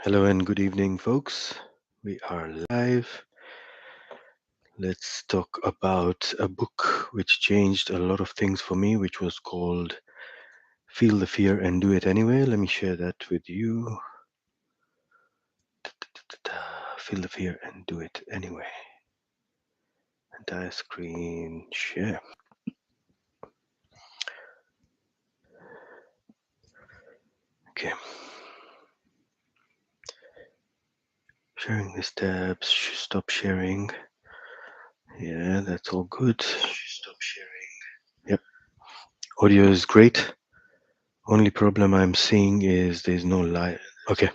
Hello and good evening, folks. We are live. Let's talk about a book which changed a lot of things for me, which was called Feel the Fear and Do It Anyway. Let me share that with you. Feel the fear and do it anyway. Entire screen share. Okay. Sharing these tabs. Stop sharing. Yeah, that's all good. Stop sharing. Yep. Audio is great. Only problem I'm seeing is there's no live. Okay.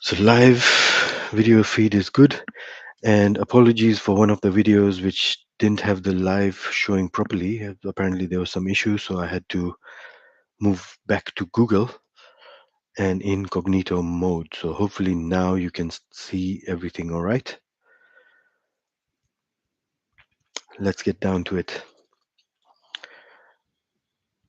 So live video feed is good. And apologies for one of the videos which didn't have the live showing properly. Apparently there was some issue, so I had to move back to Google and incognito mode. So hopefully now you can see everything all right. Let's get down to it.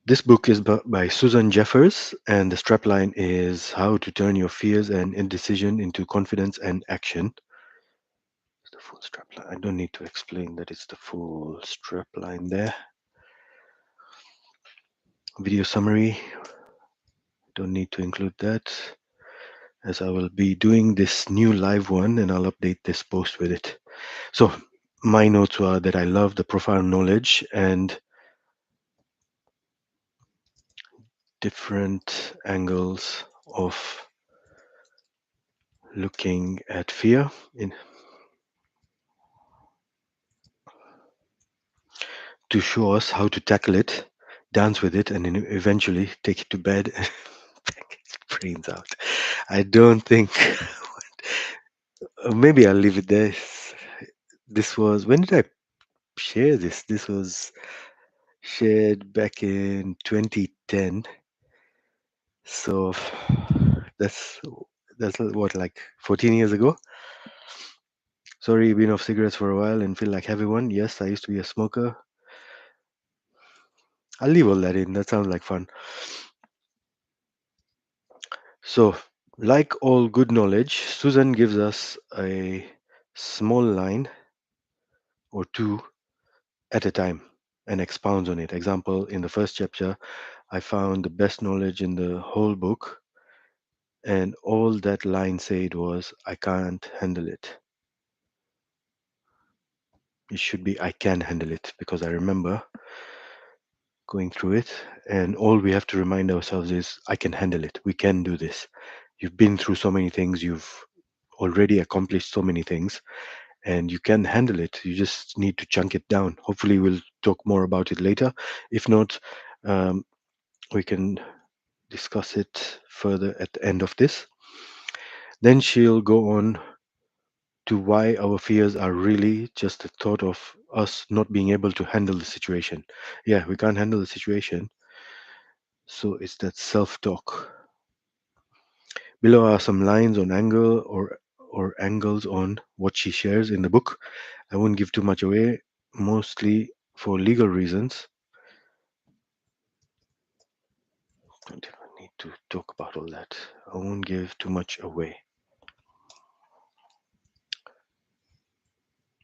This book is by Susan Jeffers, and the strapline is How to Turn Your Fears and Indecision into Confidence and Action. It's the full strapline. I don't need to explain that it's the full strapline there. Video summary. Don't need to include that, as I will be doing this new live one and I'll update this post with it. So my notes were that I love the profound knowledge and different angles of looking at fear to show us how to tackle it, dance with it, and then eventually take it to bed and take its brains out. I don't think, maybe I'll leave it there. This was, when did I share this? This was shared back in 2010. So that's that's what, like 14 years ago. Sorry, been off cigarettes for a while and feel like having one. Yes, I used to be a smoker. I'll leave all that in. That sounds like fun. So, like all good knowledge, Susan gives us a small line or two at a time and expounds on it. Example, in the first chapter, I found the best knowledge in the whole book, and all that line said was, I can't handle it. It should be, I can handle it, because I remember going through it, and all we have to remind ourselves is, I can handle it. We can do this. You've been through so many things, you've already accomplished so many things, and you can handle it. You just need to chunk it down. Hopefully, we'll talk more about it later. If not, we can discuss it further at the end of this. Then she'll go on to why our fears are really just the thought of us not being able to handle the situation. Yeah, we can't handle the situation. So it's that self-talk. Below are some lines on angle or angles on what she shares in the book. I won't give too much away, mostly for legal reasons. Don't even need to talk about all that. I won't give too much away.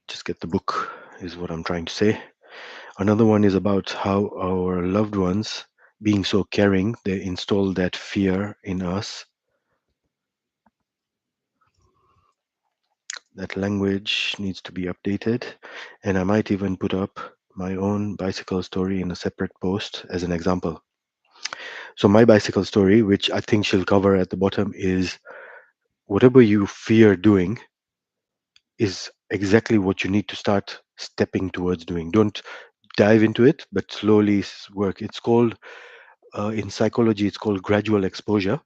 Just get the book, is what I'm trying to say. Another one is about how our loved ones, being so caring, they install that fear in us. That language needs to be updated. And I might even put up my own bicycle story in a separate post as an example. So, my bicycle story, which I think she'll cover at the bottom, is whatever you fear doing is exactly what you need to start stepping towards doing. Don't dive into it, but slowly work. It's called, in psychology, it's called gradual exposure.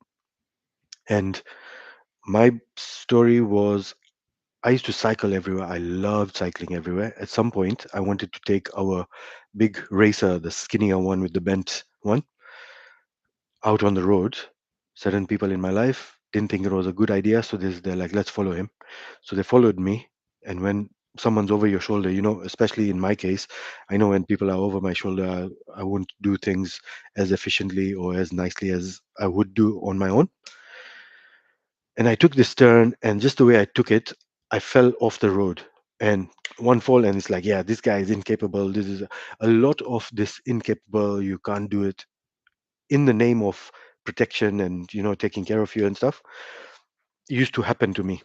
And my story was, I used to cycle everywhere. I loved cycling everywhere. At some point, I wanted to take our big racer, the skinnier one with the bent one, out on the road. Certain people in my life didn't think it was a good idea, so they're like, let's follow him. So they followed me. And when someone's over your shoulder, especially in my case, I know when people are over my shoulder, I won't do things as efficiently or as nicely as I would do on my own. And I took this turn, and just the way I took it, I fell off the road. And one fall, and it's like, yeah, this guy is incapable. This is a lot of this incapable. You can't do it in the name of protection and taking care of you and stuff. Used to happen to me,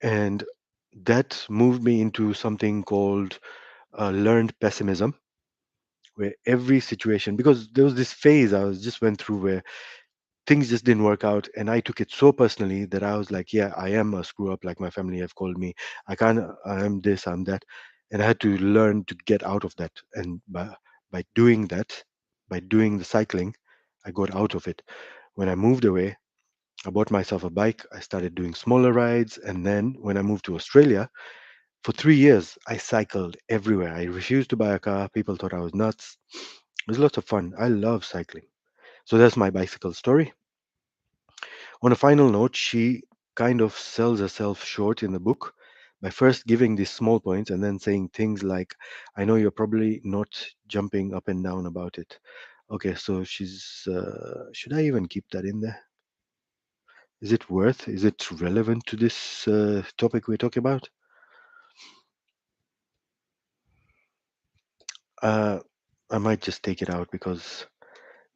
and that moved me into something called learned pessimism, where every situation, because there was this phase I was just went through where things just didn't work out, and I took it so personally that I was like, yeah, I am a screw up, like my family have called me. I can't, I am this, I'm that. And I had to learn to get out of that. And by doing that, by doing the cycling, I got out of it. When I moved away, I bought myself a bike. I started doing smaller rides, and then when I moved to Australia, for 3 years I cycled everywhere. I refused to buy a car. People thought I was nuts. It was lots of fun. I love cycling. So that's my bicycle story. On a final note, she kind of sells herself short in the book by first giving these small points and then saying things like, I know you're probably not jumping up and down about it. Okay, so should I even keep that in there? Is it relevant to this topic we're talking about? Uh, I might just take it out because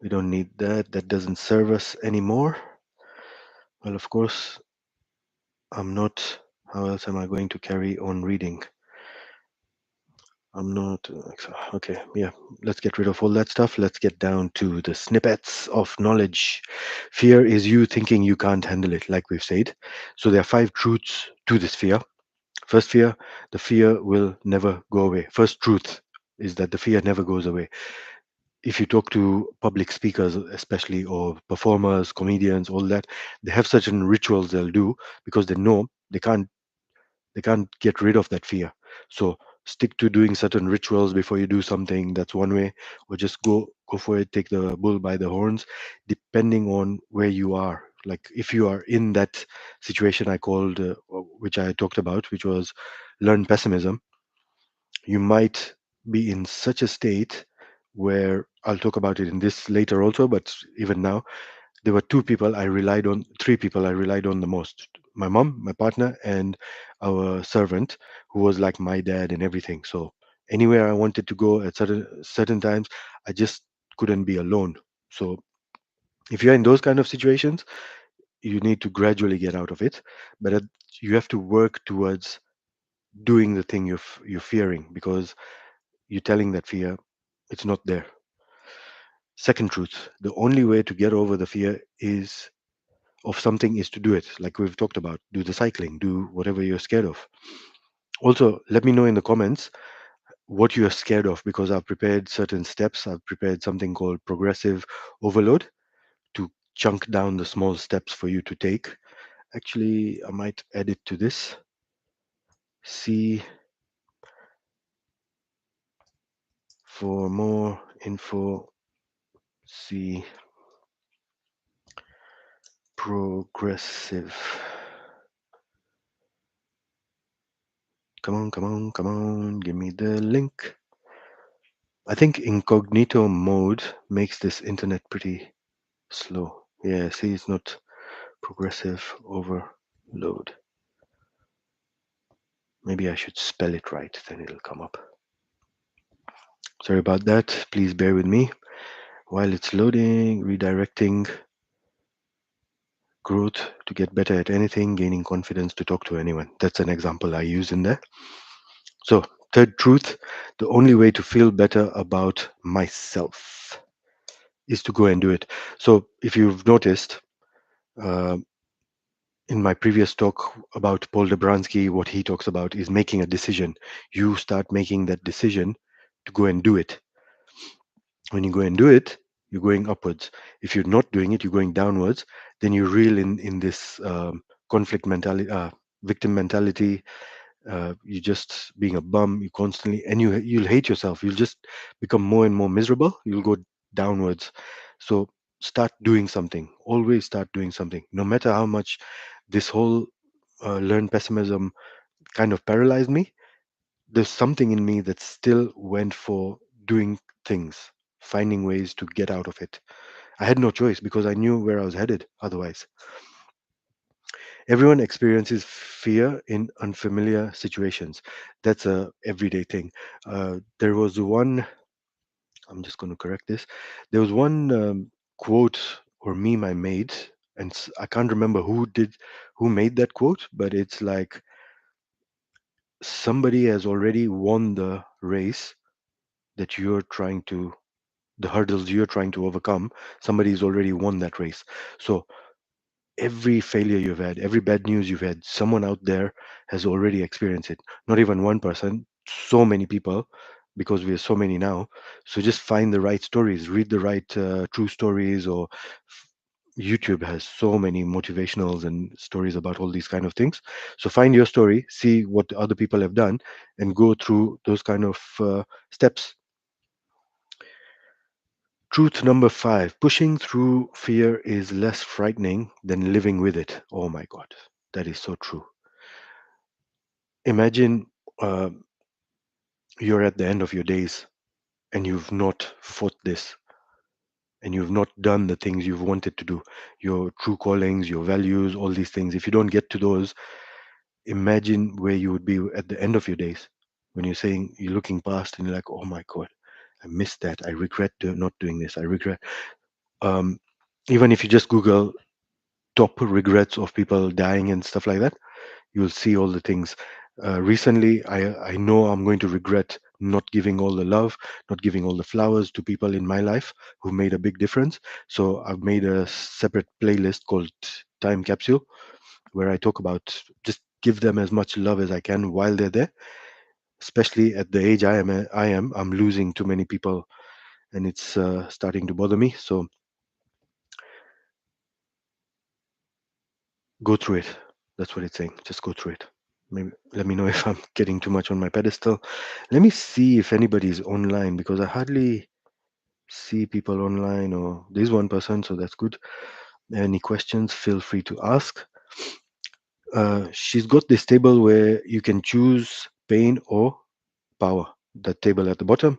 we don't need that. That doesn't serve us anymore. Well, of course, I'm not. How else am I going to carry on reading? I'm not. Okay, yeah. Let's get rid of all that stuff. Let's get down to the snippets of knowledge. Fear is you thinking you can't handle it, like we've said. So there are 5 truths to this fear. First fear, the fear will never go away. First truth is that the fear never goes away. If you talk to public speakers, especially, or performers, comedians, all that, they have certain rituals they'll do because they know they can't get rid of that fear. So stick to doing certain rituals before you do something. That's one way. Or just go for it, take the bull by the horns, depending on where you are. Like if you are in that situation I called which I talked about, which was learn pessimism, you might be in such a state where I'll talk about it in this later also, but even now there were 2 people I relied on, 3 people I relied on the most: my mom, my partner, and our servant, who was like my dad and everything. So anywhere I wanted to go at certain times, I just couldn't be alone. So if you're in those kind of situations, you need to gradually get out of it, but you have to work towards doing the thing you're fearing, because you're telling that fear it's not there. Second truth: the only way to get over the fear is of something is to do it, like we've talked about. Do the cycling, do whatever you're scared of. Also, let me know in the comments what you're scared of, because I've prepared certain steps. I've prepared something called progressive overload to chunk down the small steps for you to take. Actually, I might add it to this. See, for more info, see progressive. Come on, give me the link. I think incognito mode makes this internet pretty slow. Yeah, see, it's not progressive overload. Maybe I should spell it right, then it'll come up. Sorry about that. Please bear with me. While it's loading, redirecting growth to get better at anything, gaining confidence to talk to anyone. That's an example I use in there. So, third truth: the only way to feel better about myself is to go and do it. So, if you've noticed, uh, in my previous talk about Paul Dobransky, what he talks about is making a decision. You start making that decision to go and do it. When you go and do it, you're going upwards. If you're not doing it, you're going downwards. Then you reel in this conflict mentality, victim mentality. You just being a bum. You constantly, and you'll hate yourself. You'll just become more and more miserable. You'll go downwards. So start doing something. Always start doing something. No matter how much this whole learned pessimism kind of paralyzed me, there's something in me that still went for doing things, finding ways to get out of it. I had no choice because I knew where I was headed otherwise. Everyone experiences fear in unfamiliar situations. That's a everyday thing. There was one. I'm just going to correct this. There was one quote or meme I made, and I can't remember who made that quote, but it's like somebody has already won the race that you're trying to, the hurdles you're trying to overcome. Somebody's already won that race. So every failure you've had, every bad news you've had, someone out there has already experienced it. Not even one person, so many people, because we are so many now. So just find the right stories, read the right true stories, or YouTube has so many motivationals and stories about all these kind of things. So find your story, see what other people have done, and go through those kind of steps. Truth number 5: pushing through fear is less frightening than living with it. Oh my God, that is so true. Imagine uh, you're at the end of your days and you've not fought this, and you've not done the things you've wanted to do, your true callings, your values, all these things. If you don't get to those, imagine where you would be at the end of your days when you're saying, you're looking past and you're like, oh my God, I missed that. I regret not doing this. I regret. Um, Even if you just Google top regrets of people dying and stuff like that, you'll see all the things. Recently, I know I'm going to regret not giving all the love, not giving all the flowers to people in my life who made a big difference. So I've made a separate playlist called Time Capsule, where I talk about just give them as much love as I can while they're there. Especially at the age I'm losing too many people, and it's starting to bother me. So go through it. That's what it's saying. Just go through it. Maybe let me know if I'm getting too much on my pedestal. Let me see if anybody's online, because I hardly see people online. Or there's one person, so that's good. Any questions, feel free to ask. She's got this table where you can choose pain or power. The table at the bottom.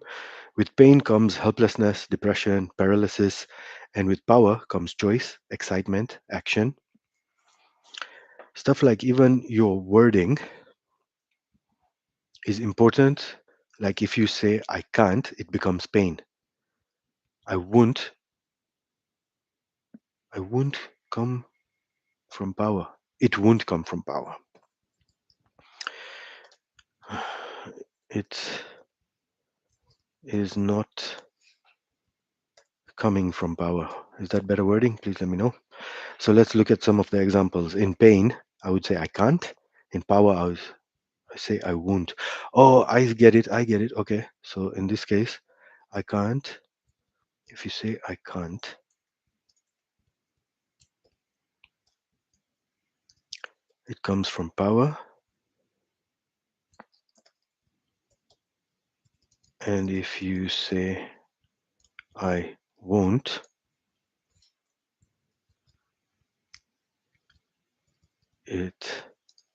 With pain comes helplessness, depression, paralysis, and with power comes choice, excitement, action. Stuff like even your wording is important. Like if you say I can't, it becomes pain. I won't, I won't come from power. It won't come from power. It is not coming from power. Is that better wording? Please let me know. So let's look at some of the examples. In pain, I would say I can't. In power, I say I won't. Oh, I get it. I get it. Okay. So in this case, I can't. If you say I can't, it comes from power. And if you say I won't, it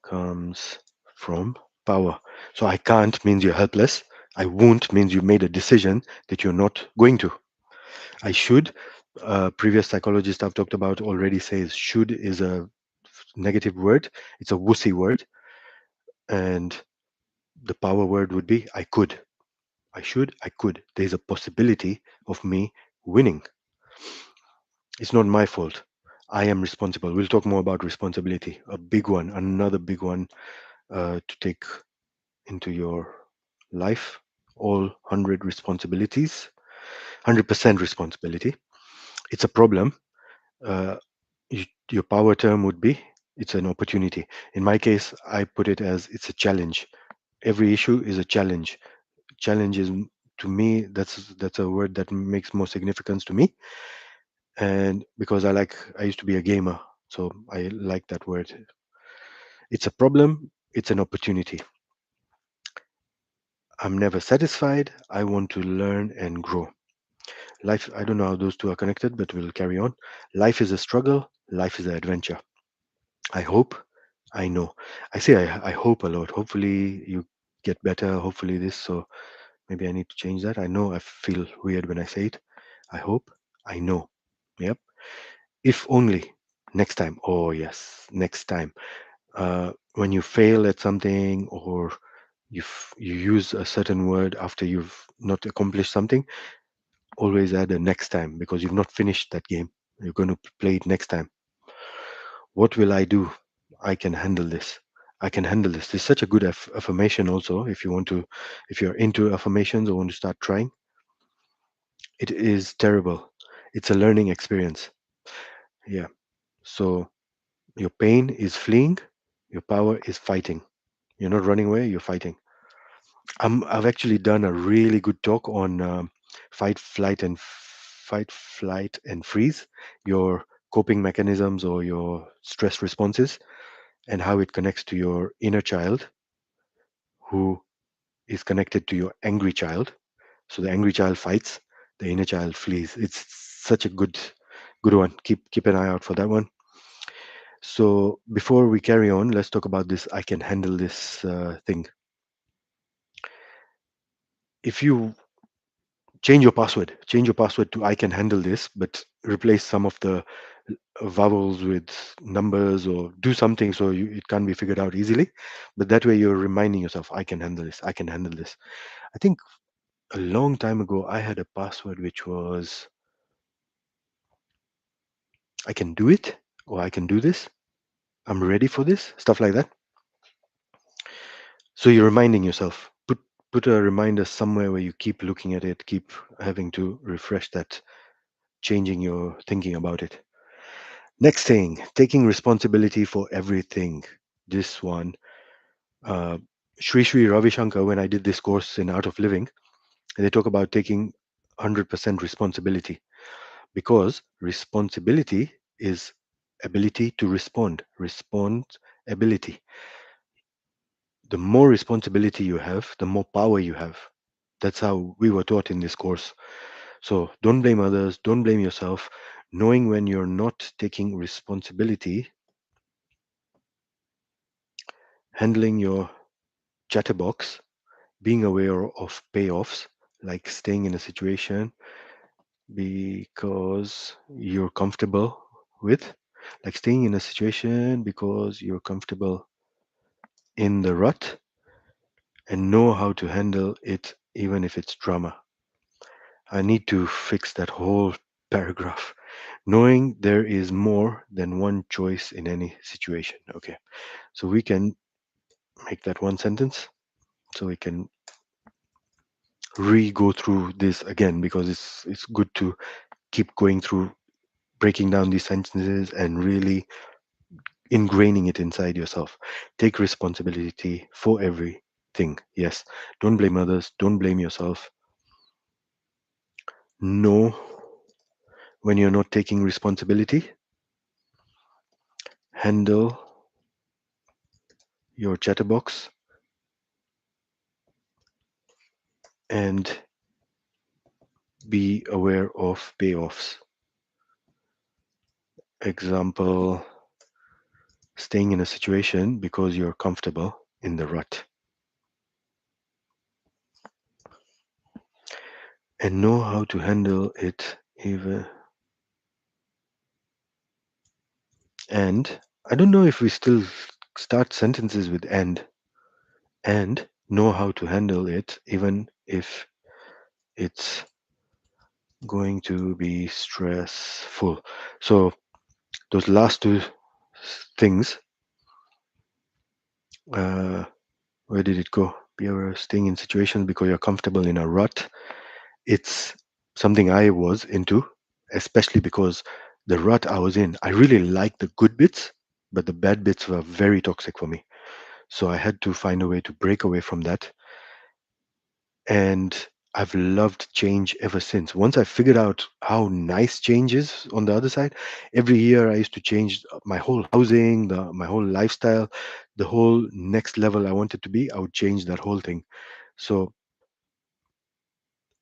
comes from power. So I can't means you're helpless. I won't means you made a decision that you're not going to. I should. Previous psychologist I've talked about already says should is a negative word. It's a wussy word. And the power word would be I could. I should, I could. There's a possibility of me winning. It's not my fault. I am responsible. We'll talk more about responsibility. A big one, another big one to take into your life. All 100 responsibilities, 100% responsibility. It's a problem. Uh, your power term would be it's an opportunity. In my case, I put it as it's a challenge. Every issue is a challenge. Challenge is to me that's a word that makes more significance to me, and because I used to be a gamer, so I like that word. It's a problem, it's an opportunity. I'm never satisfied. I want to learn and grow. Life, I don't know how those two are connected, but we'll carry on. Life is a struggle, life is an adventure. I hope, I know. I say I hope a lot. Hopefully you get better, hopefully this. So maybe I need to change that. I know I feel weird when I say it. I hope, I know. Yep. If only. Next time. Oh, yes, next time. When you fail at something, or you use a certain word after you've not accomplished something, always add a next time, because you've not finished that game. You're going to play it next time. What will I do? I can handle this. I can handle this. This is such a good affirmation also, if you want to, if you're into affirmations or want to start trying. It is terrible. It's a learning experience. Yeah. So your pain is fleeing, your power is fighting. You're not running away, you're fighting. I've actually done a really good talk on fight, flight, and freeze, your coping mechanisms or your stress responses, and how it connects to your inner child, who is connected to your angry child. So the angry child fights, the inner child flees. It's such a good one. Keep an eye out for that one. So before we carry on, let's talk about this. I can handle this thing. If you change your password to I can handle this, but replace some of the vowels with numbers, or do something so it can't be figured out easily. But that way you're reminding yourself, I can handle this. I can handle this. I think a long time ago I had a password which was I can do it, or I can do this. I'm ready for this. Stuff like that. So you're reminding yourself. Put a reminder somewhere where you keep looking at it, keep having to refresh that, changing your thinking about it. Next thing, taking responsibility for everything. This one, uh, Sri Ravi Shankar, when I did this course in Art of Living, they talk about taking 100% responsibility, because responsibility is ability to respond. Respond ability. The more responsibility you have, the more power you have. That's how we were taught in this course. So don't blame others, don't blame yourself. Knowing when you're not taking responsibility, handling your chatterbox, being aware of payoffs, like staying in a situation because you're comfortable with, like staying in a situation because you're comfortable in the rut, and know how to handle it even if it's drama. I need to fix that whole paragraph. Knowing there is more than one choice in any situation. Okay, so we can make that one sentence, so we can re-go through this again, because it's good to keep going through, breaking down these sentences and really ingraining it inside yourself. Take responsibility for everything. Yes, don't blame others, don't blame yourself. Know when you're not taking responsibility. Handle your chatterbox, and be aware of payoffs. Example, staying in a situation because you're comfortable in the rut. And know how to handle it even. And I don't know if we still start sentences with and know how to handle it even if it's going to be stressful. So those last two things, uh, where did it go? You're staying in situations because you're comfortable in a rut. It's something I was into, especially because the rut I was in, I really liked the good bits, but the bad bits were very toxic for me. So I had to find a way to break away from that. And I've loved change ever since. Once I figured out how nice change is on the other side, every year I used to change my whole housing, my whole lifestyle, the whole next level I wanted to be. I would change that whole thing. So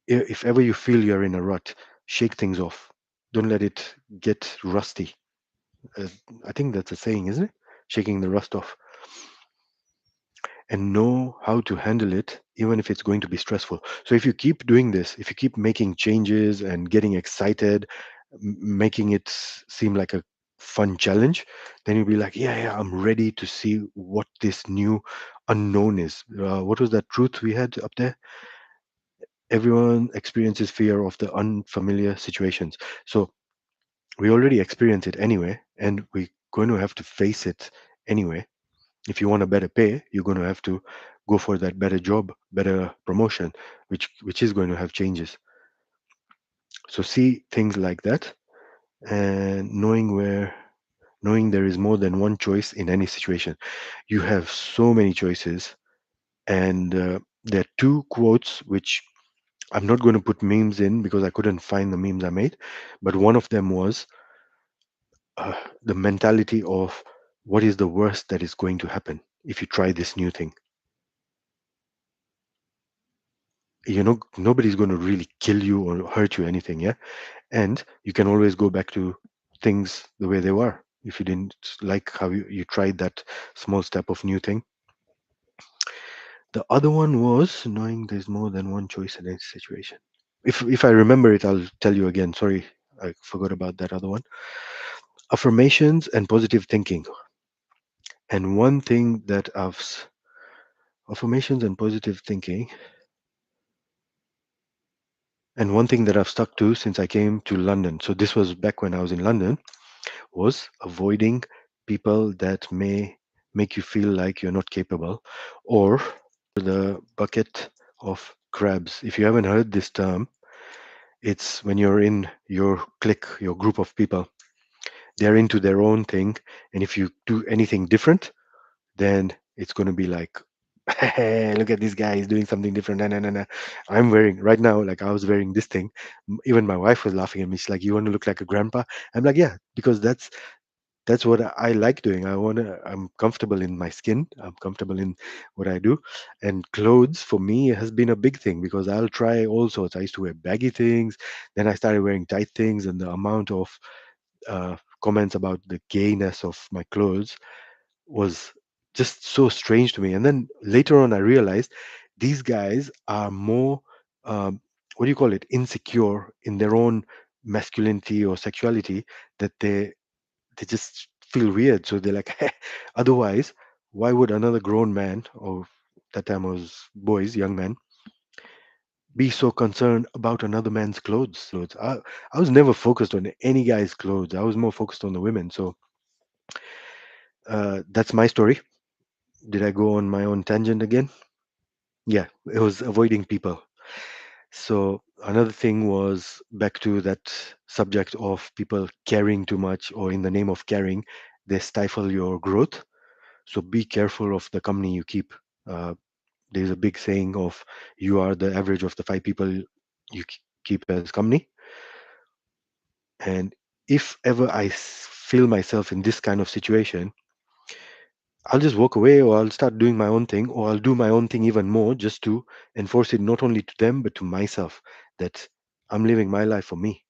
if ever you feel you're in a rut, shake things off. Don't let it get rusty. Uh, I think that's a saying, isn't it? Shaking the rust off. And know how to handle it, even if it's going to be stressful. So if you keep doing this, if you keep making changes and getting excited, making it seem like a fun challenge, then you'll be like, yeah, yeah, I'm ready to see what this new unknown is. What was that truth we had up there? Everyone experiences fear of the unfamiliar situations. So we already experience it anyway, and we're going to have to face it anyway. If you want a better pay, you're going to have to go for that better job, better promotion, which is going to have changes. So see things like that, and knowing there is more than one choice in any situation. You have so many choices, and there are two quotes which I'm not going to put memes in because I couldn't find the memes I made, but one of them was uh, the mentality of what is the worst that is going to happen if you try this new thing. Nobody's going to really kill you or hurt you anything, yeah. And you can always go back to things the way they were. If you didn't like how you tried that small step of new thing. The other one was knowing there's more than one choice in any situation. If I remember it, I'll tell you again. Sorry, I forgot about that other one. Affirmations and positive thinking. And one thing that affirmations and positive thinking, and one thing that I've stuck to since I came to London. So this was back when I was in London, was avoiding people that may make you feel like you're not capable, or the bucket of crabs. If you haven't heard this term, it's when you're in your clique, your group of people, they're into their own thing. And if you do anything different, then it's going to be like, hey, look at this guy, he's doing something different. Nah, nah, nah, nah. I'm wearing right now, like I was wearing this thing. Even my wife was laughing at me. She's like, you want to look like a grandpa? I'm like, yeah, because that's what I like doing. I'm comfortable in my skin. I'm comfortable in what I do. And clothes for me has been a big thing because I'll try all sorts. I used to wear baggy things. Then I started wearing tight things, and the amount of comments about the gayness of my clothes was just so strange to me. And then later on, I realized these guys are more, what do you call it, insecure in their own masculinity or sexuality, that they just feel weird. So they're like, otherwise, why would another grown man, or that time was boys, young men, be so concerned about another man's clothes? I was never focused on any guy's clothes. I was more focused on the women. So that's my story. Did I go on my own tangent again? Yeah, it was avoiding people. So another thing was back to that subject of people caring too much, or in the name of caring, they stifle your growth. So be careful of the company you keep. Uh, there's a big saying of you are the average of the five people keep as company. And if ever feel myself in this kind of situation, I'll just walk away, or I'll start doing my own thing, or I'll do my own thing even more, just to enforce it not only to them but to myself, that I'm living my life for me.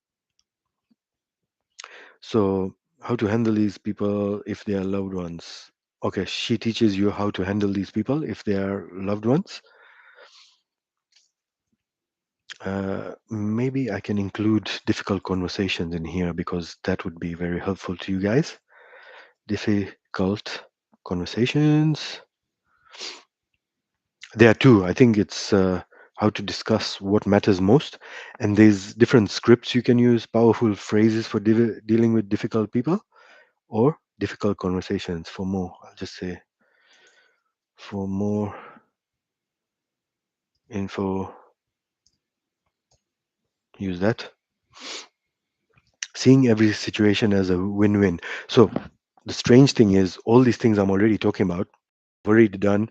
So how to handle these people if they are loved ones? Okay, she teaches you how to handle these people if they are loved ones. Maybe I can include difficult conversations in here because that would be very helpful to you guys. Difficult conversations. There are two. I think it's how to discuss what matters most. And there's different scripts you can use, powerful phrases for dealing with difficult people, or difficult conversations for more. I'll just say for more info, use that. Seeing every situation as a win-win. So the strange thing is, all these things I'm already talking about, I've already done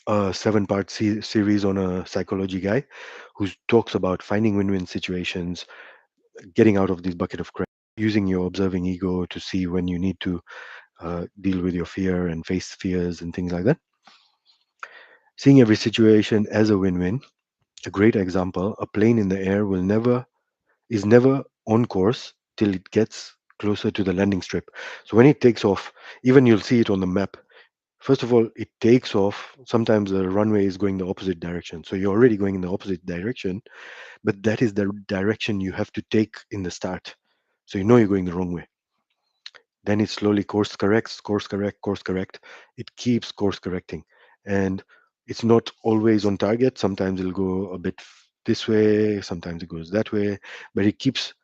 a seven-part series on a psychology guy who talks about finding win-win situations, getting out of this bucket of crap, using your observing ego to see when you need to deal with your fear and face fears and things like that. Seeing every situation as a win-win. A great example: a plane in the air is never on course till it gets closer to the landing strip. So when it takes off, even you'll see it on the map. First of all, it takes off. Sometimes the runway is going the opposite direction. So you're already going in the opposite direction, but that is the direction you have to take in the start. So you know you're going the wrong way. Then it slowly course corrects, course correct, course correct. It keeps course correcting. And it's not always on target. Sometimes it'll go a bit this way, sometimes it goes that way, but it keeps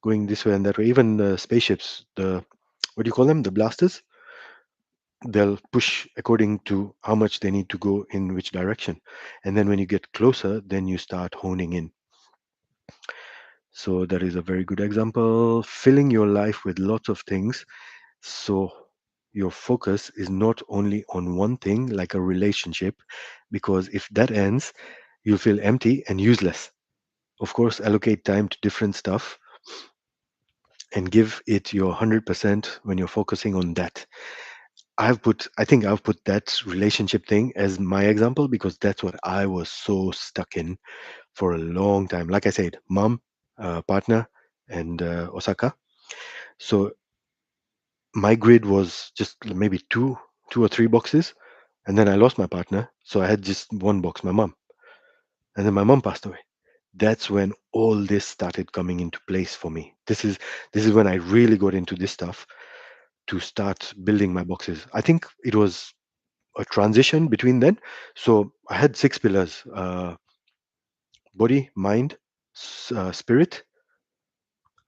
going this way and that way. Even the spaceships, the what do you call them? The blasters, they'll push according to how much they need to go in which direction. And then when you get closer, then you start honing in. So that is a very good example. Filling your life with lots of things. So your focus is not only on one thing, like a relationship, because if that ends, you'll feel empty and useless. Of course, allocate time to different stuff and give it your 100% when you're focusing on that. I think I've put that relationship thing as my example because that's what I was so stuck in for a long time. Like I said, mom, partner, and Osaka. So my grid was just maybe two or three boxes, and then I lost my partner, so I had just one box, my mom, and then my mom passed away. That's when all this started coming into place for me. This is when I really got into this stuff to start building my boxes. I think it was a transition between then. So I had six pillars: body, mind, spirit.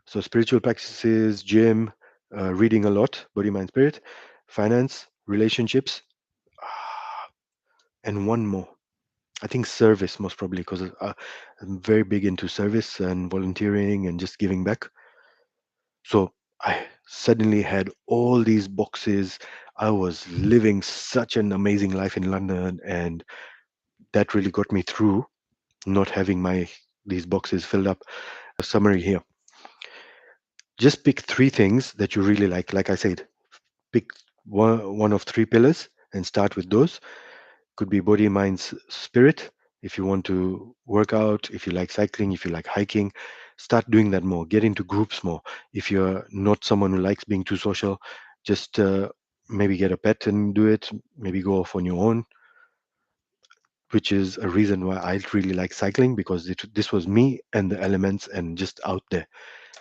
So spiritual practices, gym, reading a lot, body, mind, spirit, finance, relationships, and one more. I think service most probably because I'm very big into service and volunteering and just giving back. So I suddenly had all these boxes. I was living such an amazing life in London, and that really got me through not having my these boxes filled up. Summary here: just pick three things that you really like. Like I said, pick one of three pillars and start with those. Could be body, mind, spirit. If you want to work out, if you like cycling, if you like hiking, start doing that more. Get into groups more. If you're not someone who likes being too social, just maybe get a pet and do it. Maybe go off on your own, which is a reason why I really like cycling because this was me and the elements and just out there.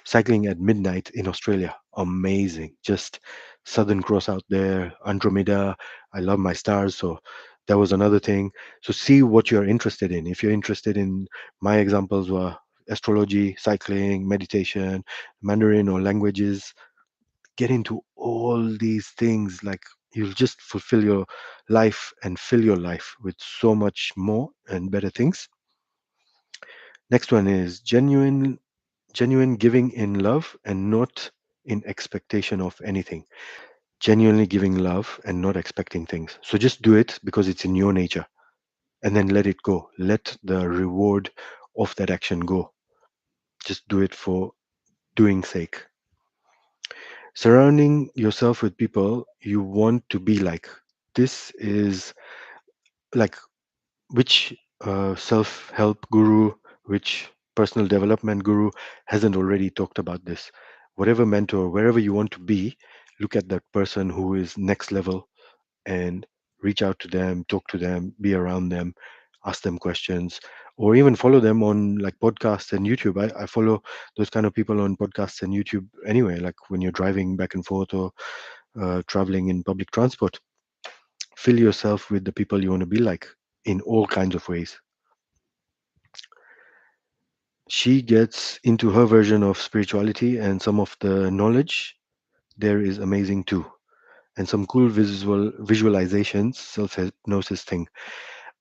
Cycling at midnight in Australia, amazing. Just Southern Cross out there, Andromeda. I love my stars, so that was another thing. So see what you're interested in. If you're interested in, my examples were astrology, cycling, meditation, Mandarin or languages. Get into all these things. Like you'll just fulfill your life and fill your life with so much more and better things. Next one is genuine giving in love and not in expectation of anything. Genuinely giving love and not expecting things. So just do it because it's in your nature and then let it go. Let the reward of that action go. Just do it for doing sake. Surrounding yourself with people you want to be like. This is like which self help guru, which personal development guru hasn't already talked about this? Whatever mentor, wherever you want to be, look at that person who is next level and reach out to them, talk to them, be around them, ask them questions, or even follow them on like podcasts and YouTube. I follow those kind of people on podcasts and YouTube anyway, like when you're driving back and forth or traveling in public transport. Fill yourself with the people you want to be like in all kinds of ways. She gets into her version of spirituality and some of the knowledge there is amazing too, and some cool visualizations, self hypnosis thing.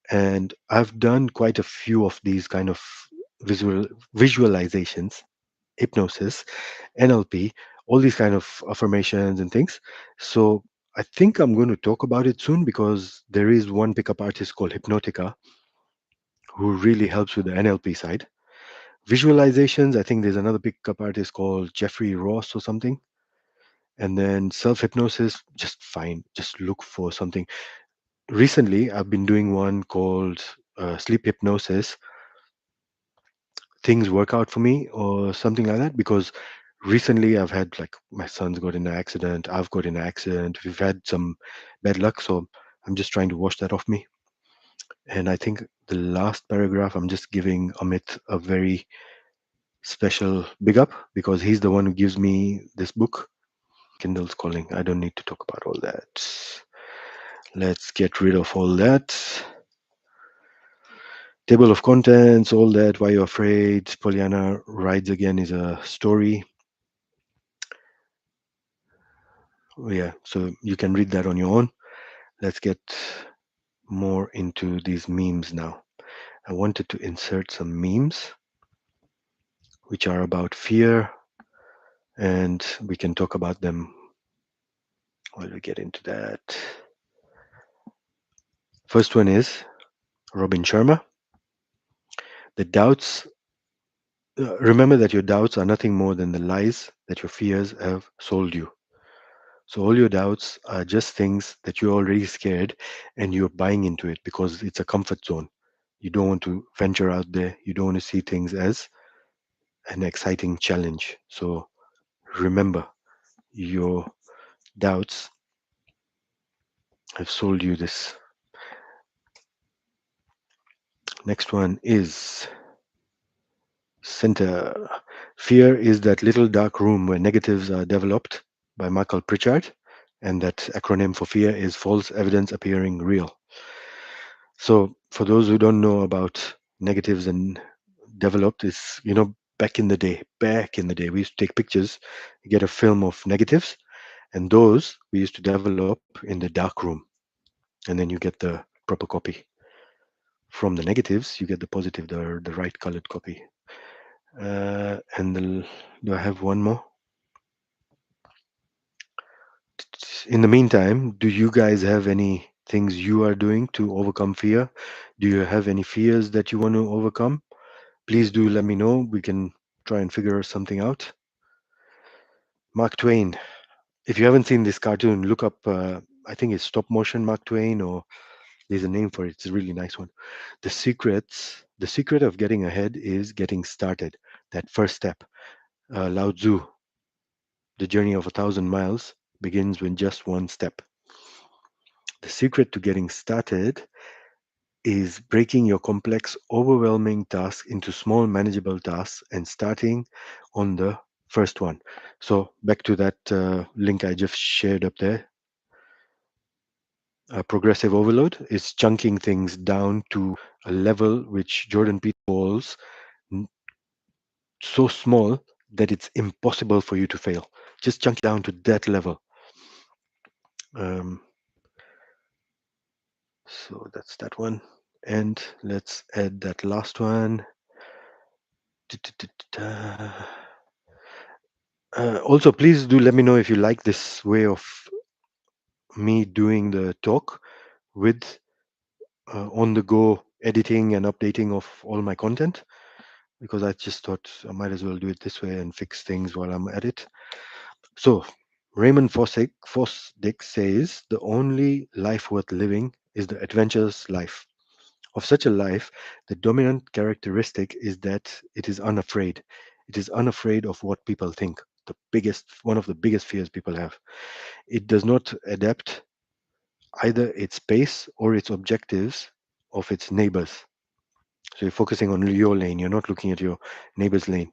And I've done quite a few of these kind of visual visualizations, hypnosis, NLP, all these kind of affirmations and things. So I think I'm going to talk about it soon because there is one pickup artist called Hypnotica who really helps with the NLP side. Visualizations, I think there's another pickup artist called Jeffrey Ross or something. And then self hypnosis, just fine. Just look for something. Recently, I've been doing one called sleep hypnosis. Things work out for me or something like that because recently I've had like my son's got in an accident, I've got in an accident, we've had some bad luck. So I'm just trying to wash that off me. And I think the last paragraph, I'm just giving Amit a very special big up because he's the one who gives me this book. Kindle's calling. I don't need to talk about all that. Let's get rid of all that. Table of contents, all that. Why you're afraid. Pollyanna rides again is a story. Yeah, so you can read that on your own. Let's get more into these memes now. I wanted to insert some memes which are about fear, and we can talk about them while we get into that. First one is Robin Sharma. The doubts, remember that your doubts are nothing more than the lies that your fears have sold you. So all your doubts are just things that you're already scared and you're buying into it because it's a comfort zone. You don't want to venture out there. You don't want to see things as an exciting challenge. So remember, your doubts have sold you this. Next one is center. Fear is that little dark room where negatives are developed by Michael Pritchard, and that acronym for fear is false evidence appearing real. So, for those who don't know about negatives and developed, is back in the day, we used to take pictures, get a film of negatives, and those we used to develop in the dark room, and then you get the proper copy. From the negatives, you get the positive, the right colored copy. Do I have one more? In the meantime, do you guys have any things you are doing to overcome fear? Do you have any fears that you want to overcome? Please do let me know. We can try and figure something out. Mark Twain. If you haven't seen this cartoon, look up. I think it's stop motion Mark Twain, or there's a name for it. It's a really nice one. The secret of getting ahead is getting started. That first step. Lao Tzu, the journey of 1,000 miles begins with just one step. The secret to getting started is breaking your complex, overwhelming task into small, manageable tasks and starting on the first one. So, back to that link I just shared up there. Progressive overload is chunking things down to a level which Jordan Peterson calls n- so small that it's impossible for you to fail. Just chunk it down to that level. Um, so that's that one. And let's add that last one. Also, please do let me know if you like this way of me doing the talk with on the go editing and updating of all my content, because I just thought I might as well do it this way and fix things while I'm at it. So, Raymond Fosdick says the only life worth living is the adventurous life. Of such a life, the dominant characteristic is that it is unafraid. It is unafraid of what people think. One of the biggest fears people have. It does not adapt either its pace or its objectives of its neighbors. So you're focusing on your lane, you're not looking at your neighbor's lane.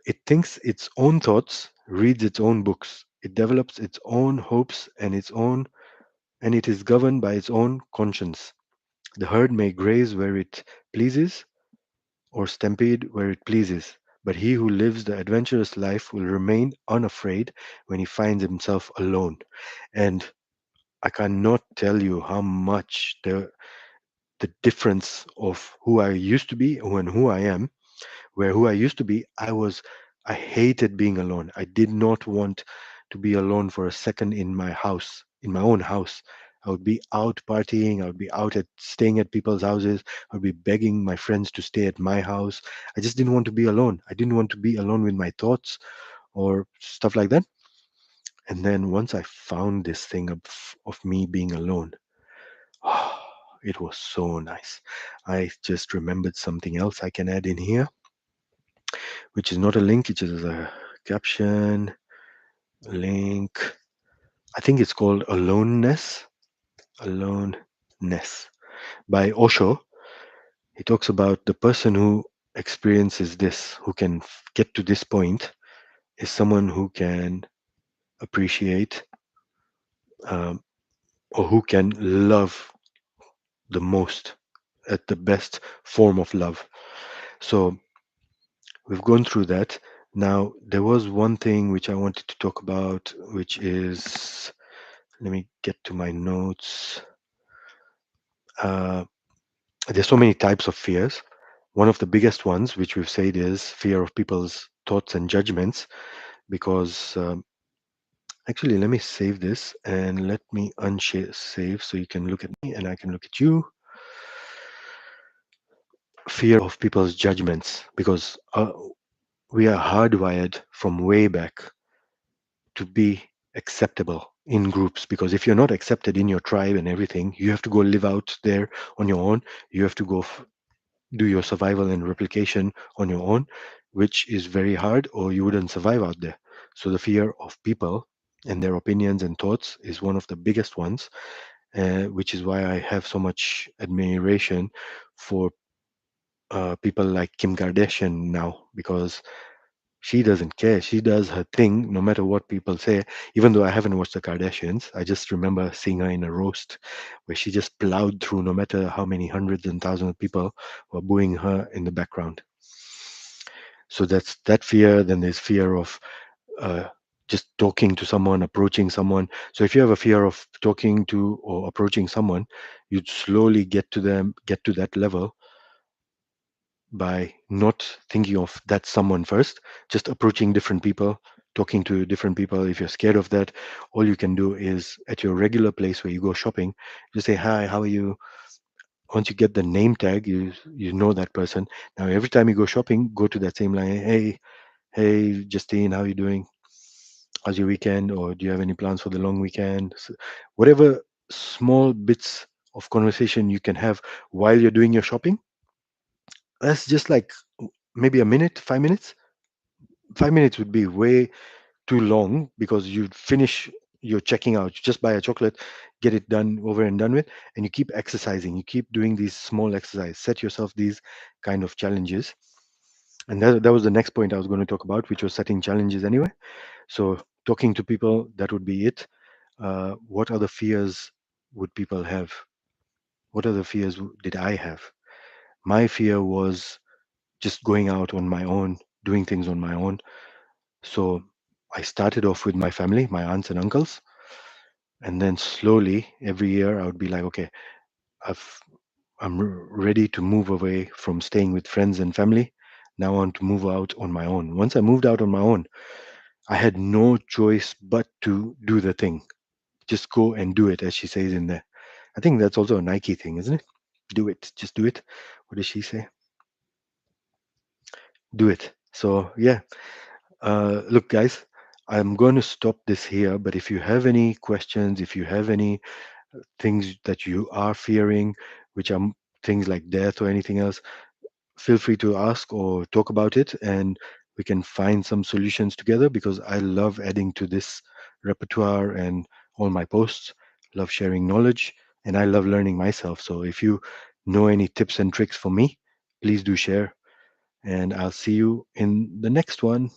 It thinks its own thoughts, reads its own books, it develops its own hopes and it is governed by its own conscience. The herd may graze where it pleases or stampede where it pleases, but he who lives the adventurous life will remain unafraid when he finds himself alone. And I cannot tell you how much the difference of who I used to be and who I am. Where who I used to be, I hated being alone. I did not want to be alone for a second in my house, in my own house. I would be out partying. I would be out at staying at people's houses. I would be begging my friends to stay at my house. I just didn't want to be alone. I didn't want to be alone with my thoughts or stuff like that. And then once I found this thing of me being alone, it was so nice. I just remembered something else I can add in here, which is not a link, which is a caption link. I think it's called Aloneness. Aloneness by Osho. He talks about the person who experiences this, who can get to this point, is someone who can appreciate, um, or who can love the most at the best form of love. So we've gone through that. Now, there was one thing which I wanted to talk about, which is, let me get to my notes. Uh, there's so many types of fears. One of the biggest ones, which we've said, is fear of people's thoughts and judgments. Because actually, let me save this and let me unsave so you can look at me and I can look at you. Fear of people's judgments, because we are hardwired from way back to be acceptable in groups. Because if you're not accepted in your tribe and everything, you have to go live out there on your own. You have to go do your survival and replication on your own, which is very hard, or you wouldn't survive out there. So the fear of people and their opinions and thoughts is one of the biggest ones, which is why I have so much admiration for people like Kim Kardashian now, because she doesn't care. She does her thing no matter what people say. Even though I haven't watched the Kardashians, I just remember seeing her in a roast where she just plowed through no matter how many hundreds and thousands of people were booing her in the background. So that's that fear. Then there's fear of uh, just talking to someone, approaching someone. So if you have a fear of talking to or approaching someone, you'd slowly get to them, get to that level by not thinking of that someone first, just approaching different people, talking to different people. If you're scared of that, all you can do is at your regular place where you go shopping, just say, "Hi, how are you?" Once you get the name tag, you know that person. Now every time you go shopping, go to that same line. Hey, Justine, how you doing? How's your weekend? Or do you have any plans for the long weekend? Whatever small bits of conversation you can have while you're doing your shopping, that's just like maybe a minute, 5 minutes. 5 minutes would be way too long because you finish your checking out, you just buy a chocolate, get it done over and done with, and you keep exercising. You keep doing these small exercise. Set yourself these kind of challenges. And that was the next point I was going to talk about, which was setting challenges anyway. So talking to people, that would be it. What other fears would people have? What other fears did I have? My fear was just going out on my own, doing things on my own. So I started off with my family, my aunts and uncles, and then slowly every year I would be like, okay, I've, ready to move away from staying with friends and family. Now I want to move out on my own. Once I moved out on my own, I had no choice but to do the thing. Just go and do it, as she says in there. I think that's also a Nike thing, isn't it? Do it. Just do it. What does she say? Do it. So yeah. Look, guys, I'm going to stop this here. But if you have any questions, if you have any things that you are fearing, which are things like death or anything else, feel free to ask or talk about it, and we can find some solutions together, because I love adding to this repertoire and all my posts, love sharing knowledge, and I love learning myself. So if you know any tips and tricks for me, please do share, and I'll see you in the next one.